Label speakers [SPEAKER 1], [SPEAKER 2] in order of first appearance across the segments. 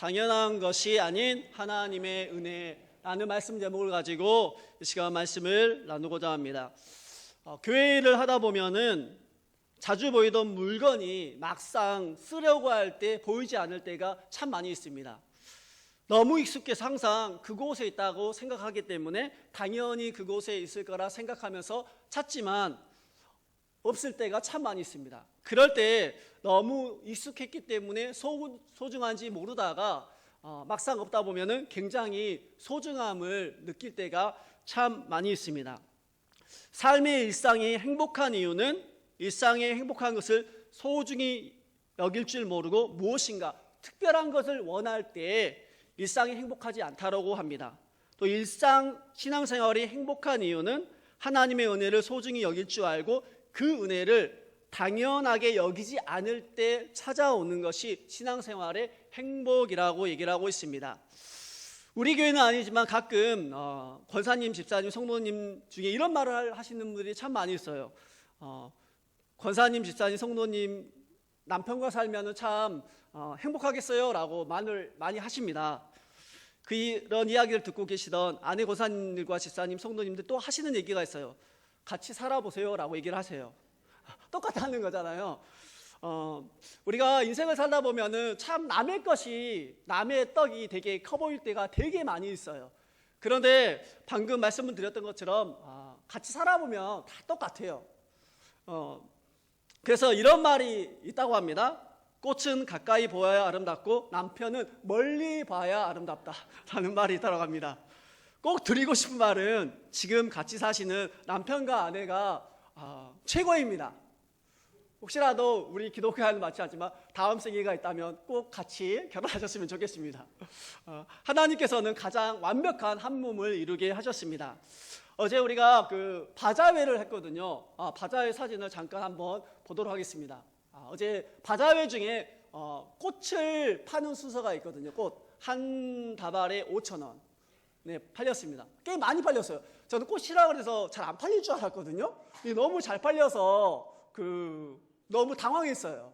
[SPEAKER 1] 당연한 것이 아닌 하나님의 은혜라는 말씀 제목을 가지고 이 시간 말씀을 나누고자 합니다. 교회를 하다 보면은 자주 보이던 물건이 막상 쓰려고 할 때 보이지 않을 때가 참 많이 있습니다. 너무 익숙해서 항상 그곳에 있다고 생각하기 때문에 당연히 그곳에 있을 거라 생각하면서 찾지만 없을 때가 참 많이 있습니다. 그럴 때 너무 익숙했기 때문에 소중한지 모르다가 막상 없다 보면은 굉장히 소중함을 느낄 때가 참 많이 있습니다. 삶의 일상이 행복한 이유는 일상의 행복한 것을 소중히 여길 줄 모르고 무엇인가 특별한 것을 원할 때 일상이 행복하지 않다라고 합니다. 또 일상 신앙생활이 행복한 이유는 하나님의 은혜를 소중히 여길 줄 알고 그 은혜를 당연하게 여기지 않을 때 찾아오는 것이 신앙생활의 행복이라고 얘기를 하고 있습니다. 우리 교회는 아니지만 가끔 권사님, 집사님, 성도님 중에 이런 말을 하시는 분들이 참 많이 있어요. 권사님, 집사님, 성도님 남편과 살면 참 행복하겠어요 라고 말을 많이 하십니다. 그런 이야기를 듣고 계시던 아내 권사님들과 집사님, 성도님들 또 하시는 얘기가 있어요. 같이 살아보세요 라고 얘기를 하세요. 똑같다는 거잖아요. 우리가 인생을 살다 보면은 참 남의 떡이 되게 커 보일 때가 되게 많이 있어요. 그런데 방금 말씀을 드렸던 것처럼 같이 살아보면 다 똑같아요. 그래서 이런 말이 있다고 합니다. 꽃은 가까이 보아야 아름답고 남편은 멀리 봐야 아름답다라는 말이 있다고 합니다. 꼭 드리고 싶은 말은 지금 같이 사시는 남편과 아내가 최고입니다. 혹시라도 우리 기독교와는 맞지 않지만 다음 생애가 있다면 꼭 같이 결혼하셨으면 좋겠습니다. 하나님께서는 가장 완벽한 한 몸을 이루게 하셨습니다. 어제 우리가 그 바자회를 했거든요. 바자회 사진을 잠깐 한번 보도록 하겠습니다. 어제 바자회 중에 꽃을 파는 순서가 있거든요. 꽃 한 다발에 5,000원 네, 팔렸습니다. 꽤 많이 팔렸어요. 저는 꽃이라 그래서 잘 안 팔릴 줄 알았거든요. 너무 잘 팔려서 너무 당황했어요.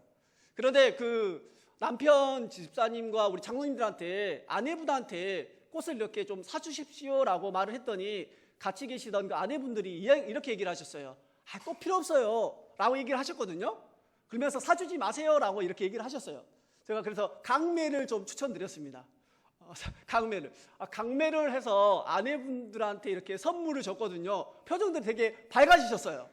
[SPEAKER 1] 그런데 그 남편 집사님과 우리 장로님들한테 아내분한테 꽃을 이렇게 좀 사주십시오라고 말을 했더니 같이 계시던 그 아내분들이 이렇게 얘기를 하셨어요. 꽃 필요 없어요 라고 얘기를 하셨거든요. 그러면서 사주지 마세요 라고 이렇게 얘기를 하셨어요. 제가 그래서 강매를 좀 추천드렸습니다. 강매를 해서 아내분들한테 이렇게 선물을 줬거든요. 표정들이 되게 밝아지셨어요.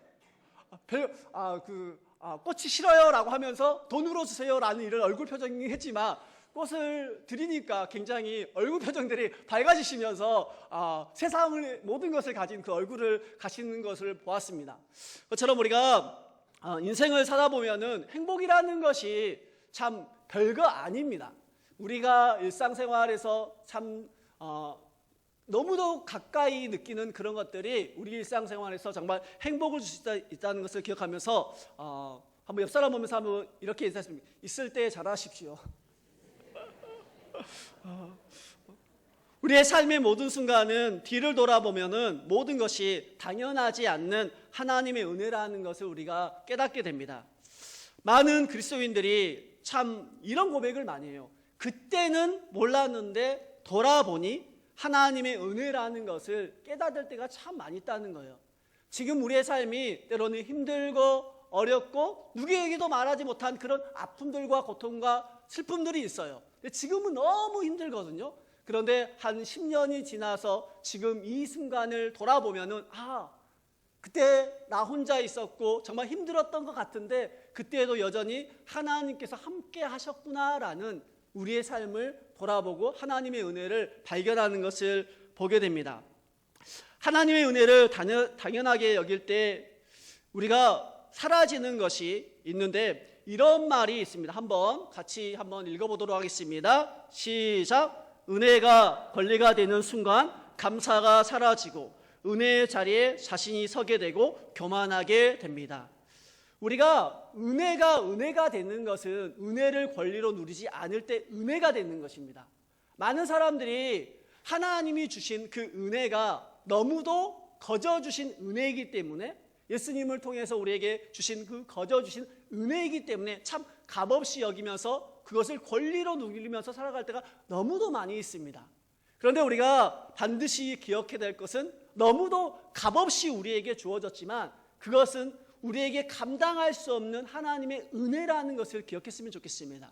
[SPEAKER 1] 꽃이 싫어요 라고 하면서 돈으로 주세요 라는 이런 얼굴 표정이 했지만 꽃을 드리니까 굉장히 얼굴 표정들이 밝아지시면서 세상의 모든 것을 가진 그 얼굴을 가시는 것을 보았습니다. 그것처럼 우리가 인생을 살다 보면은 행복이라는 것이 참 별거 아닙니다. 우리가 일상생활에서 참 너무도 가까이 느끼는 그런 것들이 우리 일상생활에서 정말 행복을 줄 수 있다는 것을 기억하면서 한번 옆 사람 보면서 한번 이렇게 인사했습니다. 있을 때 잘하십시오. 우리의 삶의 모든 순간은 뒤를 돌아보면은 모든 것이 당연하지 않는 하나님의 은혜라는 것을 우리가 깨닫게 됩니다. 많은 그리스도인들이 참 이런 고백을 많이 해요. 그때는 몰랐는데 돌아보니 하나님의 은혜라는 것을 깨닫을 때가 참 많이 있다는 거예요. 지금 우리의 삶이 때로는 힘들고 어렵고 누구에게도 말하지 못한 그런 아픔들과 고통과 슬픔들이 있어요. 지금은 너무 힘들거든요. 그런데 한 10년이 지나서 지금 이 순간을 돌아보면은 그때 나 혼자 있었고 정말 힘들었던 것 같은데 그때에도 여전히 하나님께서 함께 하셨구나라는 우리의 삶을 돌아보고 하나님의 은혜를 발견하는 것을 보게 됩니다. 하나님의 은혜를 당연하게 여길 때 우리가 사라지는 것이 있는데 이런 말이 있습니다. 같이 한번 읽어보도록 하겠습니다. 시작. 은혜가 권리가 되는 순간 감사가 사라지고 은혜의 자리에 자신이 서게 되고 교만하게 됩니다. 우리가 은혜가 되는 것은 은혜를 권리로 누리지 않을 때 은혜가 되는 것입니다. 많은 사람들이 하나님이 주신 그 은혜가 너무도 거저 주신 은혜이기 때문에 예수님을 통해서 우리에게 주신 그 거저 주신 은혜이기 때문에 참 값없이 여기면서 그것을 권리로 누리면서 살아갈 때가 너무도 많이 있습니다. 그런데 우리가 반드시 기억해야 될 것은 너무도 값없이 우리에게 주어졌지만 그것은 우리에게 감당할 수 없는 하나님의 은혜라는 것을 기억했으면 좋겠습니다.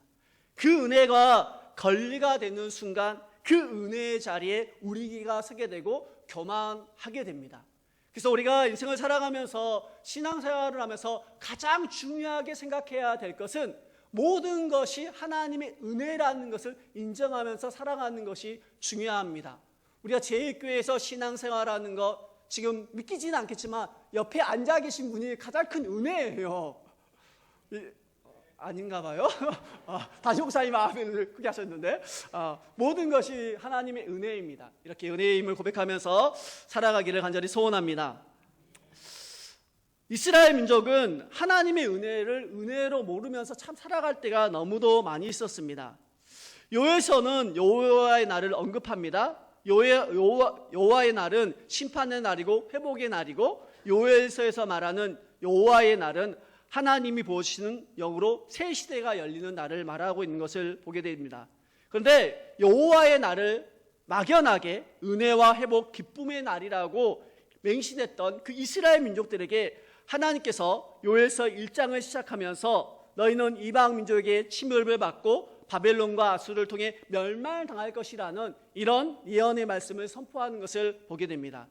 [SPEAKER 1] 그 은혜가 권리가 되는 순간 그 은혜의 자리에 우리가 서게 되고 교만하게 됩니다. 그래서 우리가 인생을 살아가면서 신앙생활을 하면서 가장 중요하게 생각해야 될 것은 모든 것이 하나님의 은혜라는 것을 인정하면서 살아가는 것이 중요합니다. 우리가 제1교회에서 신앙생활하는 것 지금 믿기지는 않겠지만 옆에 앉아 계신 분이 가장 큰 은혜예요. 아닌가 봐요. 다시목사님 아멘을 크게 하셨는데 모든 것이 하나님의 은혜입니다. 이렇게 은혜의 힘을 고백하면서 살아가기를 간절히 소원합니다. 이스라엘 민족은 하나님의 은혜를 은혜로 모르면서 참 살아갈 때가 너무도 많이 있었습니다. 요에서는 여호와의 날을 언급합니다. 여호와의 날은 심판의 날이고 회복의 날이고, 요엘서에서 말하는 여호와의 날은 하나님이 보시는 영으로 새 시대가 열리는 날을 말하고 있는 것을 보게 됩니다. 그런데 여호와의 날을 막연하게 은혜와 회복, 기쁨의 날이라고 맹신했던 그 이스라엘 민족들에게 하나님께서 요엘서 1장을 시작하면서 너희는 이방 민족에게 침입을 받고 바벨론과 아수르를 통해 멸망당할 것이라는 이런 예언의 말씀을 선포하는 것을 보게 됩니다.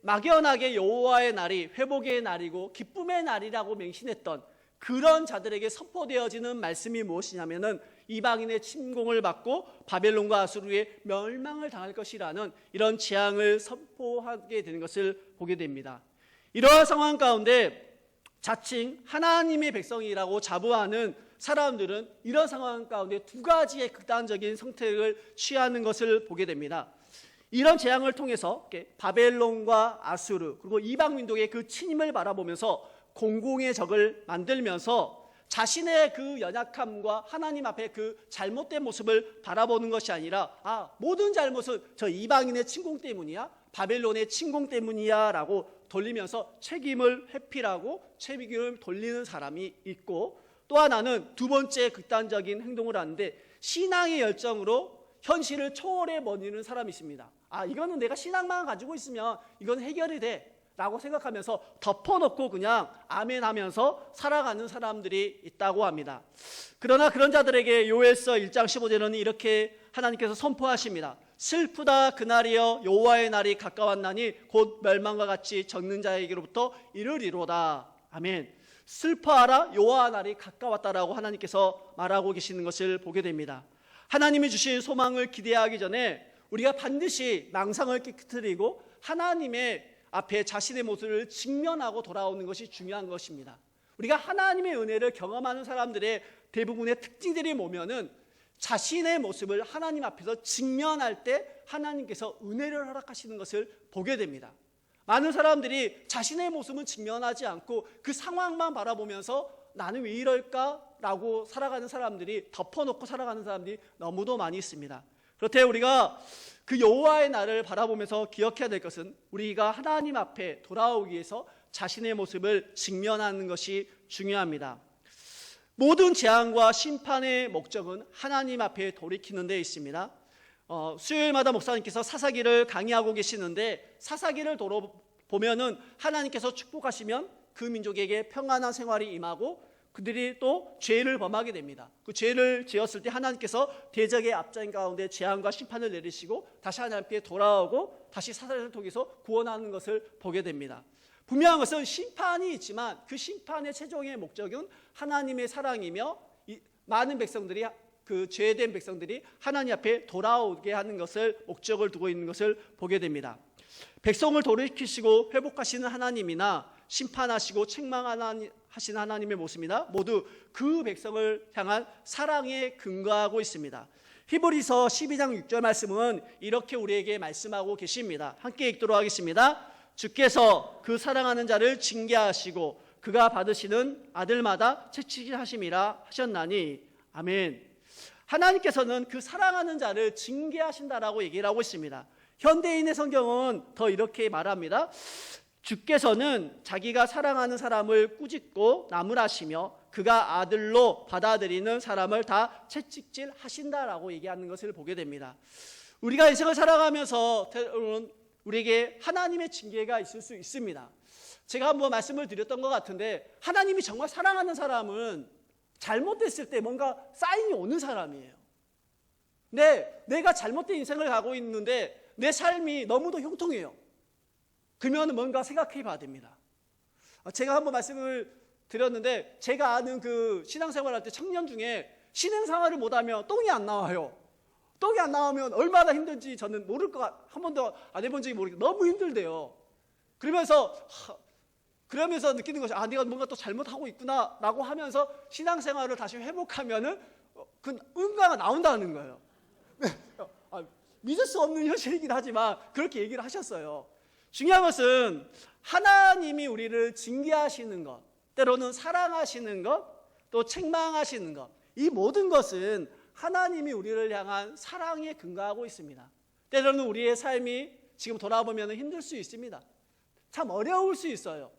[SPEAKER 1] 막연하게 여호와의 날이 회복의 날이고 기쁨의 날이라고 맹신했던 그런 자들에게 선포되어지는 말씀이 무엇이냐면은 이방인의 침공을 받고 바벨론과 아수르의 멸망을 당할 것이라는 이런 재앙을 선포하게 되는 것을 보게 됩니다. 이러한 상황 가운데 자칭 하나님의 백성이라고 자부하는 사람들은 이런 상황 가운데 두 가지의 극단적인 선택을 취하는 것을 보게 됩니다. 이런 재앙을 통해서 바벨론과 아수르 그리고 이방 민족의 그 침입을 바라보면서 공공의 적을 만들면서 자신의 그 연약함과 하나님 앞에 그 잘못된 모습을 바라보는 것이 아니라 모든 잘못은 저 이방인의 침공 때문이야, 바벨론의 침공 때문이야 라고 돌리면서 책임을 회피하고 책임을 돌리는 사람이 있고, 또 하나는 두 번째 극단적인 행동을 하는데 신앙의 열정으로 현실을 초월해 버리는 사람이 있습니다. 이거는 내가 신앙만 가지고 있으면 이건 해결이 돼 라고 생각하면서 덮어놓고 그냥 아멘 하면서 살아가는 사람들이 있다고 합니다. 그러나 그런 자들에게 요엘서 1장 15절에는 이렇게 하나님께서 선포하십니다. 슬프다 그날이여 여호와의 날이 가까웠나니 곧 멸망과 같이 적는 자에게로부터 이르리로다. 아멘. 슬퍼하라 여호와 날이 가까웠다라고 하나님께서 말하고 계시는 것을 보게 됩니다. 하나님이 주신 소망을 기대하기 전에 우리가 반드시 망상을 깨트리고 하나님의 앞에 자신의 모습을 직면하고 돌아오는 것이 중요한 것입니다. 우리가 하나님의 은혜를 경험하는 사람들의 대부분의 특징들이 뭐냐면 자신의 모습을 하나님 앞에서 직면할 때 하나님께서 은혜를 허락하시는 것을 보게 됩니다. 많은 사람들이 자신의 모습은 직면하지 않고 그 상황만 바라보면서 나는 왜 이럴까? 라고 살아가는 사람들이, 덮어놓고 살아가는 사람들이 너무도 많이 있습니다. 그렇대 우리가 그 여호와의 날을 바라보면서 기억해야 될 것은 우리가 하나님 앞에 돌아오기 위해서 자신의 모습을 직면하는 것이 중요합니다. 모든 재앙과 심판의 목적은 하나님 앞에 돌이키는 데 있습니다. 수요일마다 목사님께서 사사기를 강의하고 계시는데 사사기를 보면은 하나님께서 축복하시면 그 민족에게 평안한 생활이 임하고 그들이 또 죄를 범하게 됩니다. 그 죄를 지었을 때 하나님께서 대적의 앞장 가운데 재앙과 심판을 내리시고 다시 하나님께 돌아오고 다시 사사를 통해서 구원하는 것을 보게 됩니다. 분명한 것은 심판이 있지만 그 심판의 최종의 목적은 하나님의 사랑이며 많은 백성들이 그 죄된 백성들이 하나님 앞에 돌아오게 하는 것을 목적을 두고 있는 것을 보게 됩니다. 백성을 돌이키시고 회복하시는 하나님이나 심판하시고 책망하시는 하나님의 모습이나 모두 그 백성을 향한 사랑에 근거하고 있습니다. 히브리서 12장 6절 말씀은 이렇게 우리에게 말씀하고 계십니다. 함께 읽도록 하겠습니다. 주께서 그 사랑하는 자를 징계하시고 그가 받으시는 아들마다 채찍하심이라 하셨나니. 아멘. 하나님께서는 그 사랑하는 자를 징계하신다라고 얘기를 하고 있습니다. 현대인의 성경은 더 이렇게 말합니다. 주께서는 자기가 사랑하는 사람을 꾸짖고 나무라시며 그가 아들로 받아들이는 사람을 다 채찍질 하신다라고 얘기하는 것을 보게 됩니다. 우리가 인생을 살아가면서 때로는 우리에게 하나님의 징계가 있을 수 있습니다. 제가 한번 말씀을 드렸던 것 같은데, 하나님이 정말 사랑하는 사람은 잘못됐을 때 뭔가 사인이 오는 사람이에요. 내가 잘못된 인생을 가고 있는데 내 삶이 너무도 형통해요. 그러면 뭔가 생각해 봐야 됩니다. 제가 한번 말씀을 드렸는데, 제가 아는 그 신앙생활할 때 청년 중에 신앙생활을 못하면 똥이 안 나와요. 똥이 안 나오면 얼마나 힘든지 저는 모를 것 같아요. 한 번도 안 해본 적이 모르겠어요. 너무 힘들대요. 그러면서 느끼는 것이, 내가 뭔가 또 잘못하고 있구나 라고 하면서 신앙생활을 다시 회복하면은 그 응가가 나온다는 거예요. 믿을 수 없는 현실이긴 하지만 그렇게 얘기를 하셨어요. 중요한 것은 하나님이 우리를 징계하시는 것, 때로는 사랑하시는 것, 또 책망하시는 것, 이 모든 것은 하나님이 우리를 향한 사랑에 근거하고 있습니다. 때로는 우리의 삶이 지금 돌아보면 힘들 수 있습니다. 참 어려울 수 있어요.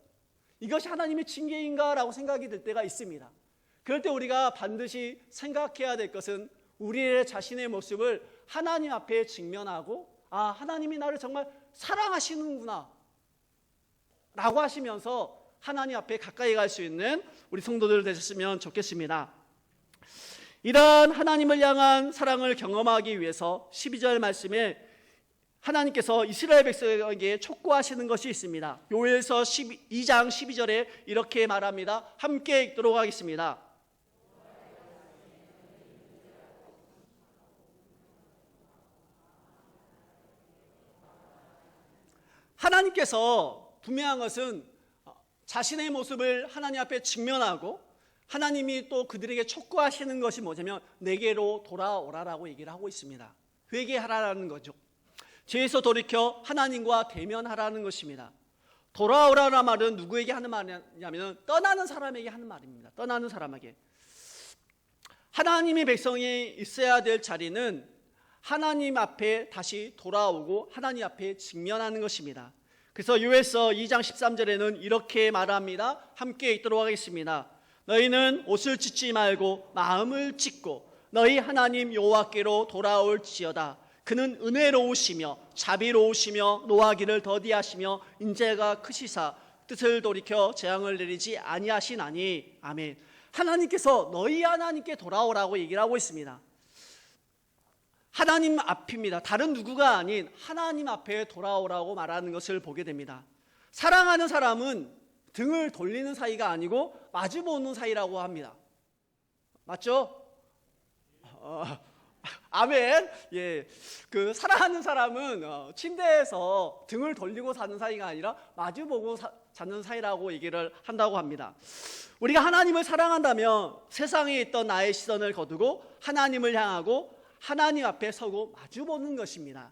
[SPEAKER 1] 이것이 하나님의 징계인가 라고 생각이 들 때가 있습니다. 그럴 때 우리가 반드시 생각해야 될 것은 우리의 자신의 모습을 하나님 앞에 직면하고, 하나님이 나를 정말 사랑하시는구나 라고 하시면서 하나님 앞에 가까이 갈 수 있는 우리 성도들 되셨으면 좋겠습니다. 이러한 하나님을 향한 사랑을 경험하기 위해서 12절 말씀에 하나님께서 이스라엘 백성에게 촉구하시는 것이 있습니다. 요엘서 2장 12절에 이렇게 말합니다. 함께 읽도록 하겠습니다. 하나님께서 분명한 것은 자신의 모습을 하나님 앞에 직면하고, 하나님이 또 그들에게 촉구하시는 것이 뭐냐면 내게로 돌아오라라고 얘기를 하고 있습니다. 회개하라는 거죠. 죄에서 돌이켜 하나님과 대면하라는 것입니다. 돌아오라는 말은 누구에게 하는 말이냐면 떠나는 사람에게 하는 말입니다. 떠나는 사람에게. 하나님의 백성이 있어야 될 자리는 하나님 앞에 다시 돌아오고 하나님 앞에 직면하는 것입니다. 그래서 요엘서 2장 13절에는 이렇게 말합니다. 함께 읽도록 하겠습니다. 너희는 옷을 찢지 말고 마음을 찢고 너희 하나님 여호와께로 돌아올지어다. 그는 은혜로우시며 자비로우시며 노하기를 더디하시며 인재가 크시사 뜻을 돌이켜 재앙을 내리지 아니하시나니. 아멘. 하나님께서 너희 하나님께 돌아오라고 얘기를 하고 있습니다. 하나님 앞입니다. 다른 누구가 아닌 하나님 앞에 돌아오라고 말하는 것을 보게 됩니다. 사랑하는 사람은 등을 돌리는 사이가 아니고 마주보는 사이라고 합니다. 맞죠? 아멘. 예, 그 사랑하는 사람은 침대에서 등을 돌리고 사는 사이가 아니라 마주보고 자는 사이라고 얘기를 한다고 합니다. 우리가 하나님을 사랑한다면 세상에 있던 나의 시선을 거두고 하나님을 향하고 하나님 앞에 서고 마주보는 것입니다.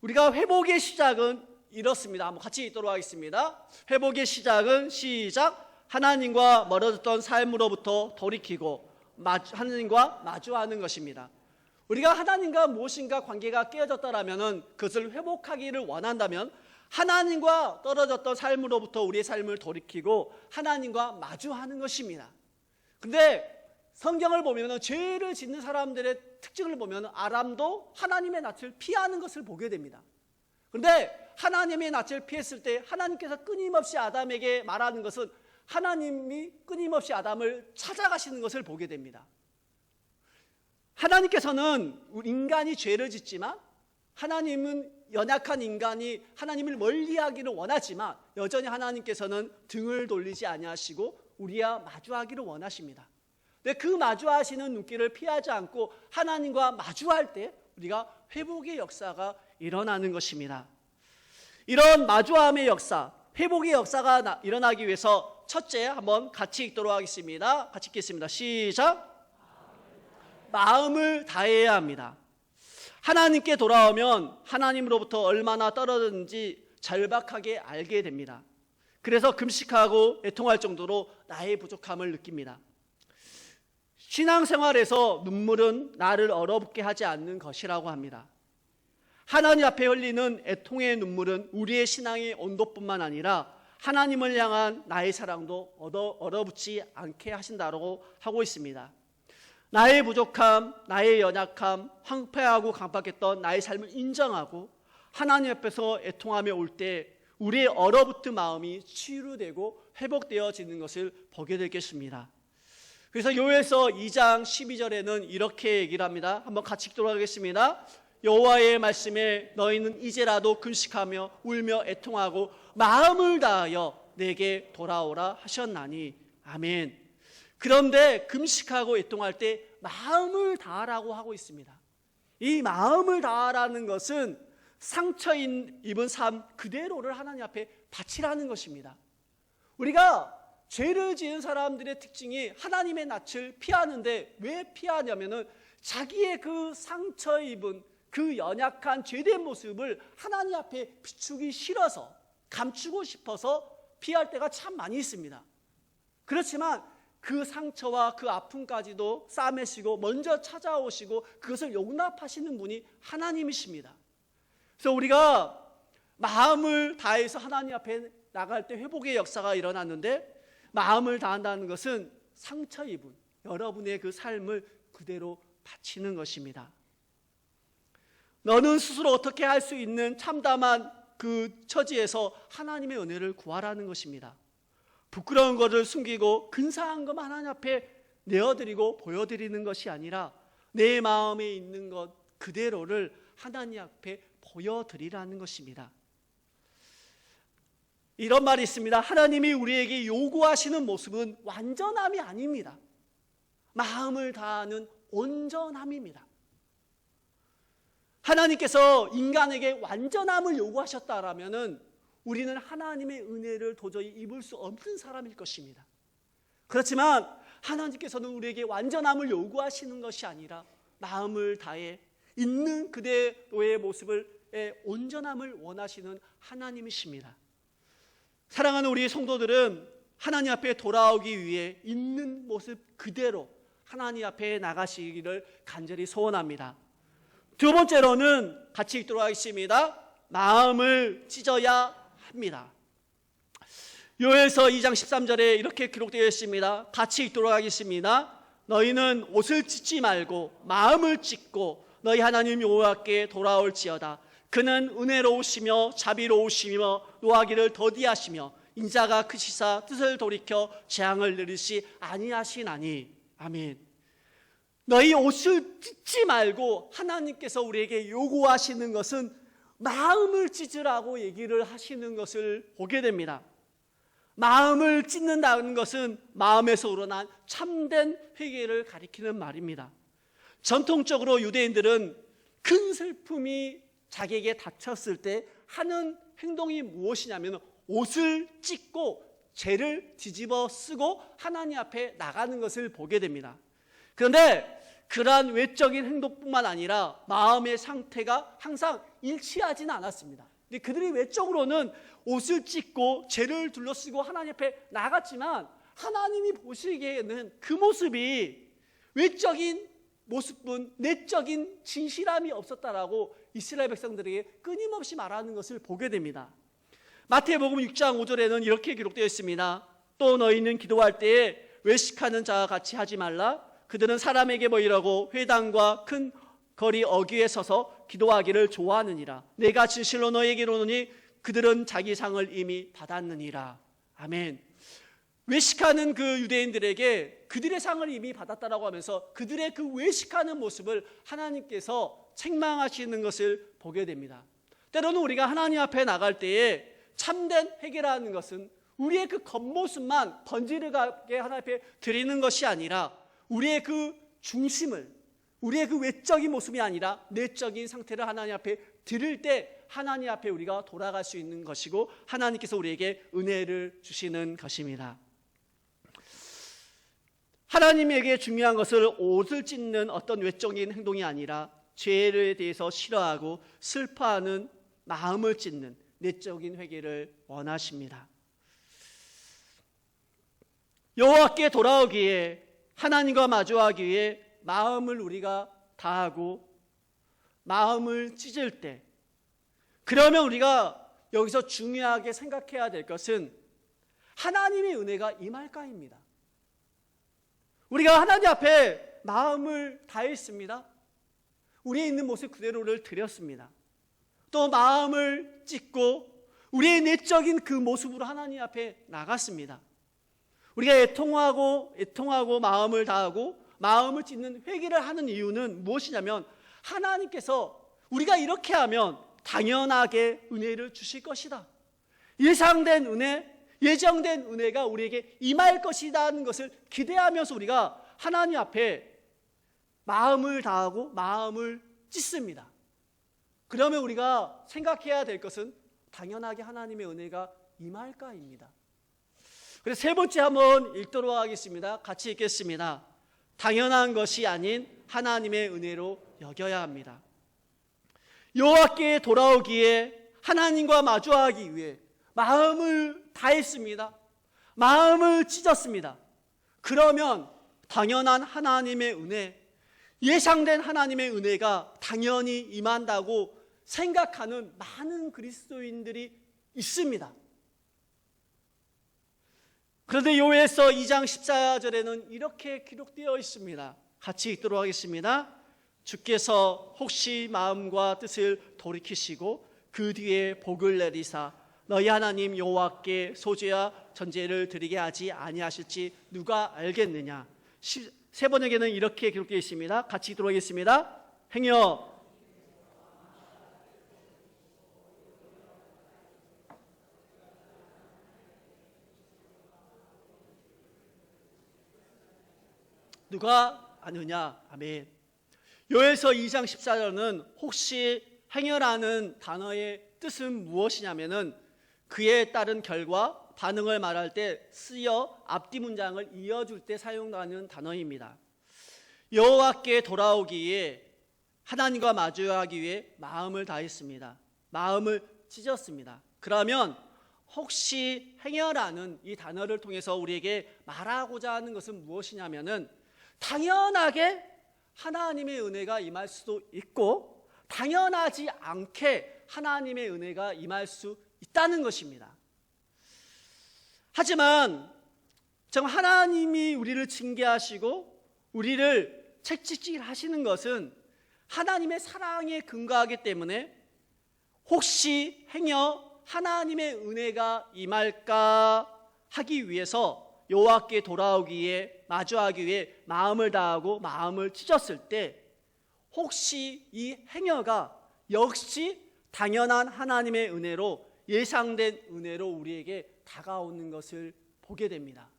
[SPEAKER 1] 우리가 회복의 시작은 이렇습니다. 한번 같이 읽도록 하겠습니다. 회복의 시작은 시작. 하나님과 멀어졌던 삶으로부터 돌이키고 하나님과 마주하는 것입니다. 우리가 하나님과 무엇인가 관계가 깨어졌다라면 그것을 회복하기를 원한다면 하나님과 떨어졌던 삶으로부터 우리의 삶을 돌이키고 하나님과 마주하는 것입니다. 근데 성경을 보면 죄를 짓는 사람들의 특징을 보면 아람도 하나님의 낯을 피하는 것을 보게 됩니다. 그런데 하나님의 낯을 피했을 때 하나님께서 끊임없이 아담에게 말하는 것은 하나님이 끊임없이 아담을 찾아가시는 것을 보게 됩니다. 하나님께서는 인간이 죄를 짓지만 하나님은 연약한 인간이 하나님을 멀리하기를 원하지만 여전히 하나님께서는 등을 돌리지 아니하시고 우리와 마주하기를 원하십니다. 근데 그 마주하시는 눈길을 피하지 않고 하나님과 마주할 때 우리가 회복의 역사가 일어나는 것입니다. 이런 마주함의 역사, 회복의 역사가 일어나기 위해서 첫째 한번 같이 읽도록 하겠습니다. 같이 읽겠습니다. 시작. 마음을 다해야 합니다. 하나님께 돌아오면 하나님으로부터 얼마나 떨어졌는지 절박하게 알게 됩니다. 그래서 금식하고 애통할 정도로 나의 부족함을 느낍니다. 신앙생활에서 눈물은 나를 얼어붙게 하지 않는 것이라고 합니다. 하나님 앞에 흘리는 애통의 눈물은 우리의 신앙의 온도뿐만 아니라 하나님을 향한 나의 사랑도 얼어붙지 않게 하신다고 하고 있습니다. 나의 부족함, 나의 연약함, 황폐하고 강박했던 나의 삶을 인정하고 하나님 앞에서 애통하며 올 때 우리의 얼어붙은 마음이 치유되고 회복되어지는 것을 보게 되겠습니다. 그래서 요엘서 2장 12절에는 이렇게 얘기를 합니다. 한번 같이 읽도록 하겠습니다. 여호와의 말씀에 너희는 이제라도 금식하며 울며 애통하고 마음을 다하여 내게 돌아오라 하셨나니. 아멘. 그런데 금식하고 애통할 때 마음을 다하라고 하고 있습니다. 이 마음을 다하라는 것은 상처 입은 삶 그대로를 하나님 앞에 바치라는 것입니다. 우리가 죄를 지은 사람들의 특징이 하나님의 낯을 피하는데 왜 피하냐면은 자기의 그 상처 입은 그 연약한 죄된 모습을 하나님 앞에 비추기 싫어서 감추고 싶어서 피할 때가 참 많이 있습니다. 그렇지만 그 상처와 그 아픔까지도 싸매시고 먼저 찾아오시고 그것을 용납하시는 분이 하나님이십니다. 그래서 우리가 마음을 다해서 하나님 앞에 나갈 때 회복의 역사가 일어났는데, 마음을 다한다는 것은 상처 입은 여러분의 그 삶을 그대로 바치는 것입니다. 너는 스스로 어떻게 할 수 있는 참담한 그 처지에서 하나님의 은혜를 구하라는 것입니다. 부끄러운 것을 숨기고 근사한 것만 하나님 앞에 내어드리고 보여드리는 것이 아니라 내 마음에 있는 것 그대로를 하나님 앞에 보여드리라는 것입니다. 이런 말이 있습니다. 하나님이 우리에게 요구하시는 모습은 완전함이 아닙니다. 마음을 다하는 온전함입니다. 하나님께서 인간에게 완전함을 요구하셨다라면은 우리는 하나님의 은혜를 도저히 입을 수 없는 사람일 것입니다. 그렇지만 하나님께서는 우리에게 완전함을 요구하시는 것이 아니라 마음을 다해 있는 그대로의 모습을 온전함을 원하시는 하나님이십니다. 사랑하는 우리 성도들은 하나님 앞에 돌아오기 위해 있는 모습 그대로 하나님 앞에 나가시기를 간절히 소원합니다. 두 번째로는 같이 읽도록 하겠습니다. 마음을 찢어야 합니다. 요엘서 2장 13절에 이렇게 기록되어 있습니다. 같이 읽도록 하겠습니다. 너희는 옷을 찢지 말고 마음을 찢고 너희 하나님 여호와께 돌아올지어다. 그는 은혜로우시며 자비로우시며 노하기를 더디하시며 인자가 크시사 뜻을 돌이켜 재앙을 내리시 아니하시나니. 아멘. 너희 옷을 찢지 말고 하나님께서 우리에게 요구하시는 것은 마음을 찢으라고 얘기를 하시는 것을 보게 됩니다. 마음을 찢는다는 것은 마음에서 우러난 참된 회개를 가리키는 말입니다. 전통적으로 유대인들은 큰 슬픔이 자기에게 닥쳤을 때 하는 행동이 무엇이냐면 옷을 찢고 죄를 뒤집어 쓰고 하나님 앞에 나가는 것을 보게 됩니다. 그런데 그러한 외적인 행동뿐만 아니라 마음의 상태가 항상 일치하지는 않았습니다. 근데 그들이 외적으로는 옷을 찢고 죄를 둘러쓰고 하나님 앞에 나갔지만 하나님이 보시기에는 그 모습이 외적인 모습뿐 내적인 진실함이 없었다라고 이스라엘 백성들에게 끊임없이 말하는 것을 보게 됩니다. 마태복음 6장 5절에는 이렇게 기록되어 있습니다. 또 너희는 기도할 때에 외식하는 자와 같이 하지 말라. 그들은 사람에게 보이려고 회당과 큰 거리 어귀에 서서 기도하기를 좋아하느니라. 내가 진실로 너희에게 이르노니 그들은 자기 상을 이미 받았느니라. 아멘. 외식하는 그 유대인들에게 그들의 상을 이미 받았다라고 하면서 그들의 그 외식하는 모습을 하나님께서 책망하시는 것을 보게 됩니다. 때로는 우리가 하나님 앞에 나갈 때에 참된 회개라는 것은 우리의 그 겉모습만 번지르게 하나님 앞에 드리는 것이 아니라 우리의 그 중심을, 우리의 그 외적인 모습이 아니라 내적인 상태를 하나님 앞에 드릴 때 하나님 앞에 우리가 돌아갈 수 있는 것이고 하나님께서 우리에게 은혜를 주시는 것입니다. 하나님에게 중요한 것을 옷을 찢는 어떤 외적인 행동이 아니라 죄에 대해서 싫어하고 슬퍼하는 마음을 찢는 내적인 회개를 원하십니다. 여호와께 돌아오기에 하나님과 마주하기 위해 마음을 우리가 다하고 마음을 찢을 때 그러면 우리가 여기서 중요하게 생각해야 될 것은 하나님의 은혜가 임할까입니다. 우리가 하나님 앞에 마음을 다했습니다. 우리의 있는 모습 그대로를 드렸습니다. 또 마음을 찢고 우리의 내적인 그 모습으로 하나님 앞에 나갔습니다. 우리가 애통하고 마음을 다하고 마음을 찢는 회개를 하는 이유는 무엇이냐면 하나님께서 우리가 이렇게 하면 당연하게 은혜를 주실 것이다. 예상된 은혜, 예정된 은혜가 우리에게 임할 것이라는 것을 기대하면서 우리가 하나님 앞에 마음을 다하고 마음을 찢습니다. 그러면 우리가 생각해야 될 것은 당연하게 하나님의 은혜가 임할까입니다. 그래서 세 번째 한번 읽도록 하겠습니다. 같이 읽겠습니다. 당연한 것이 아닌 하나님의 은혜로 여겨야 합니다. 여호와께 돌아오기에 하나님과 마주하기 위해 마음을 다했습니다. 마음을 찢었습니다. 그러면 당연한 하나님의 은혜, 예상된 하나님의 은혜가 당연히 임한다고 생각하는 많은 그리스도인들이 있습니다. 그런데 요엘서 2장 14절에는 이렇게 기록되어 있습니다. 같이 읽도록 하겠습니다. 주께서 혹시 마음과 뜻을 돌이키시고 그 뒤에 복을 내리사 너희 하나님 여호와께 소제와 전제를 드리게 하지 아니하실지 누가 알겠느냐. 세 번역에는 이렇게 기록되어 있습니다. 같이 읽도록 하겠습니다. 행여 누가 아느냐. 아멘. 요엘서 2장 14절은 혹시 행여라는 단어의 뜻은 무엇이냐면은 그에 따른 결과 반응을 말할 때 쓰여 앞뒤 문장을 이어줄 때 사용하는 단어입니다. 여호와께 돌아오기에 하나님과 마주하기 위해 마음을 다했습니다. 마음을 찢었습니다. 그러면 혹시 행여라는 이 단어를 통해서 우리에게 말하고자 하는 것은 무엇이냐면은 당연하게 하나님의 은혜가 임할 수도 있고 당연하지 않게 하나님의 은혜가 임할 수 있다는 것입니다. 하지만 정말 하나님이 우리를 징계하시고 우리를 채찍질하시는 것은 하나님의 사랑에 근거하기 때문에 혹시 행여 하나님의 은혜가 임할까 하기 위해서 여호와께 돌아오기에 마주하기 위해 마음을 다하고 마음을 찢었을 때 혹시 이 행여가 역시 당연한 하나님의 은혜로 예상된 은혜로 우리에게 다가오는 것을 보게 됩니다.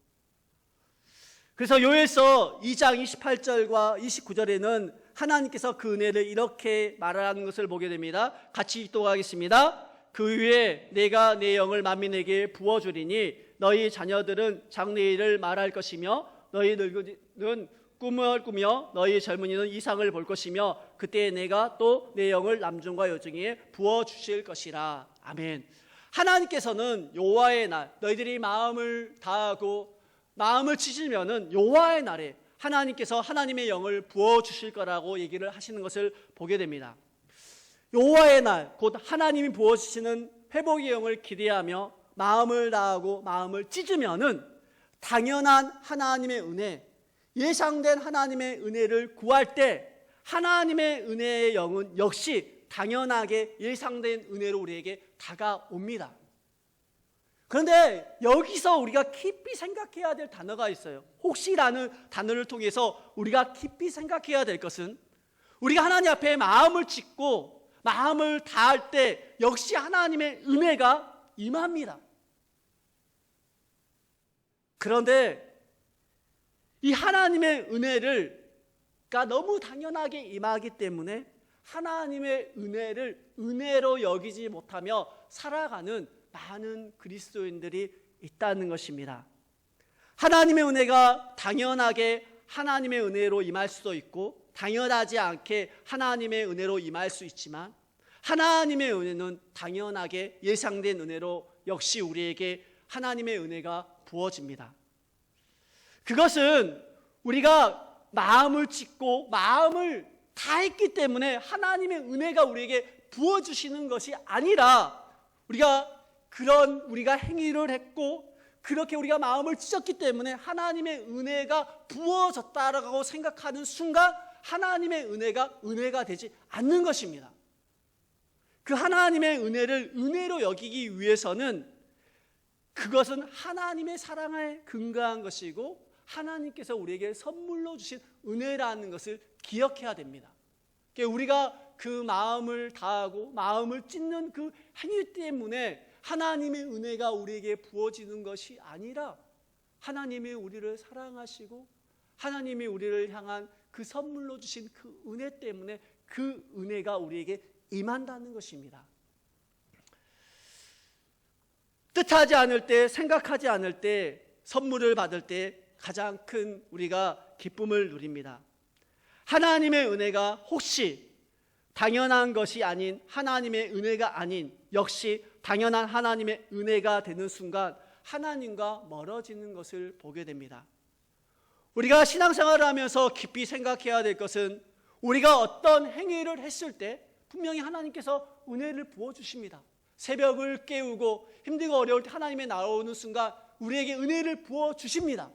[SPEAKER 1] 그래서 요엘서 2장 28절과 29절에는 하나님께서 그 은혜를 이렇게 말하는 것을 보게 됩니다. 같이 읽도록 하겠습니다. 그 위에 내가 내 영을 만민에게 부어주리니 너희 자녀들은 장래일을 말할 것이며 너희 늙은이는 꿈을 꾸며 너희 젊은이는 이상을 볼 것이며 그때 내가 또 내 영을 남중과 여중에 부어주실 것이라. 아멘. 하나님께서는 여호와의 날, 너희들이 마음을 다하고 마음을 찢으면은 여호와의 날에 하나님께서 하나님의 영을 부어주실 거라고 얘기를 하시는 것을 보게 됩니다. 여호와의 날, 곧 하나님이 부어주시는 회복의 영을 기대하며 마음을 다하고 마음을 찢으면은 당연한 하나님의 은혜, 예상된 하나님의 은혜를 구할 때 하나님의 은혜의 영은 역시 당연하게 예상된 은혜로 우리에게 다가옵니다. 그런데 여기서 우리가 깊이 생각해야 될 단어가 있어요. 혹시라는 단어를 통해서 우리가 깊이 생각해야 될 것은 우리가 하나님 앞에 마음을 찢고 마음을 다할 때 역시 하나님의 은혜가 임합니다. 그런데 이 하나님의 은혜가 너무 당연하게 임하기 때문에 하나님의 은혜를 은혜로 여기지 못하며 살아가는 많은 그리스도인들이 있다는 것입니다. 하나님의 은혜가 당연하게 하나님의 은혜로 임할 수도 있고 당연하지 않게 하나님의 은혜로 임할 수 있지만 하나님의 은혜는 당연하게 예상된 은혜로 역시 우리에게 하나님의 은혜가 부어집니다. 그것은 우리가 마음을 찢고 마음을 다 했기 때문에 하나님의 은혜가 우리에게 부어주시는 것이 아니라 우리가 행위를 했고 그렇게 우리가 마음을 찢었기 때문에 하나님의 은혜가 부어졌다라고 생각하는 순간 하나님의 은혜가 되지 않는 것입니다. 그 하나님의 은혜를 은혜로 여기기 위해서는 그것은 하나님의 사랑에 근거한 것이고 하나님께서 우리에게 선물로 주신 은혜라는 것을 기억해야 됩니다. 우리가 그 마음을 다하고 마음을 찢는 그 행위 때문에 하나님의 은혜가 우리에게 부어지는 것이 아니라 하나님이 우리를 사랑하시고 하나님이 우리를 향한 그 선물로 주신 그 은혜 때문에 그 은혜가 우리에게 임한다는 것입니다. 뜻하지 않을 때, 생각하지 않을 때, 선물을 받을 때 가장 큰 우리가 기쁨을 누립니다. 하나님의 은혜가 혹시 당연한 것이 아닌 하나님의 은혜가 아닌 역시 당연한 하나님의 은혜가 되는 순간 하나님과 멀어지는 것을 보게 됩니다. 우리가 신앙생활을 하면서 깊이 생각해야 될 것은 우리가 어떤 행위를 했을 때 분명히 하나님께서 은혜를 부어주십니다. 새벽을 깨우고 힘들고 어려울 때 하나님의 나오는 순간 우리에게 은혜를 부어주십니다.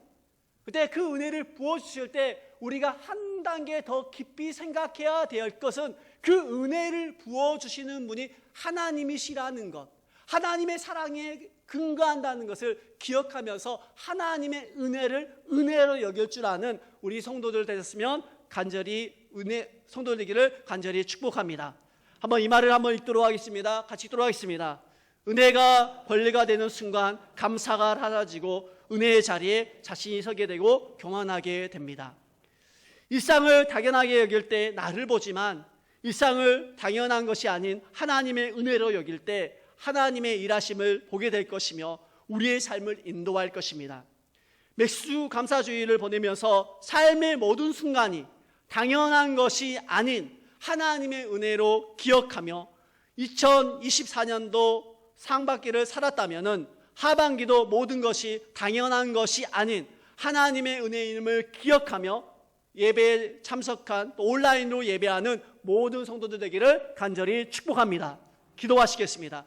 [SPEAKER 1] 그때 그 은혜를 부어주실 때 우리가 한 단계 더 깊이 생각해야 될 것은 그 은혜를 부어주시는 분이 하나님이시라는 것, 하나님의 사랑에 근거한다는 것을 기억하면서 하나님의 은혜를 은혜로 여길 줄 아는 우리 성도들 되셨으면 간절히 성도들 되기를 간절히 축복합니다. 한번 이 말을 한번 읽도록 하겠습니다. 같이 읽도록 하겠습니다. 은혜가 권리가 되는 순간 감사가 사라지고 은혜의 자리에 자신이 서게 되고 교만하게 됩니다. 일상을 당연하게 여길 때 나를 보지만 일상을 당연한 것이 아닌 하나님의 은혜로 여길 때 하나님의 일하심을 보게 될 것이며 우리의 삶을 인도할 것입니다. 맥주 감사주의를 보내면서 삶의 모든 순간이 당연한 것이 아닌 하나님의 은혜로 기억하며 2024년도 상반기를 살았다면 하반기도 모든 것이 당연한 것이 아닌 하나님의 은혜임을 기억하며 예배에 참석한 또 온라인으로 예배하는 모든 성도들 되기를 간절히 축복합니다. 기도하시겠습니다.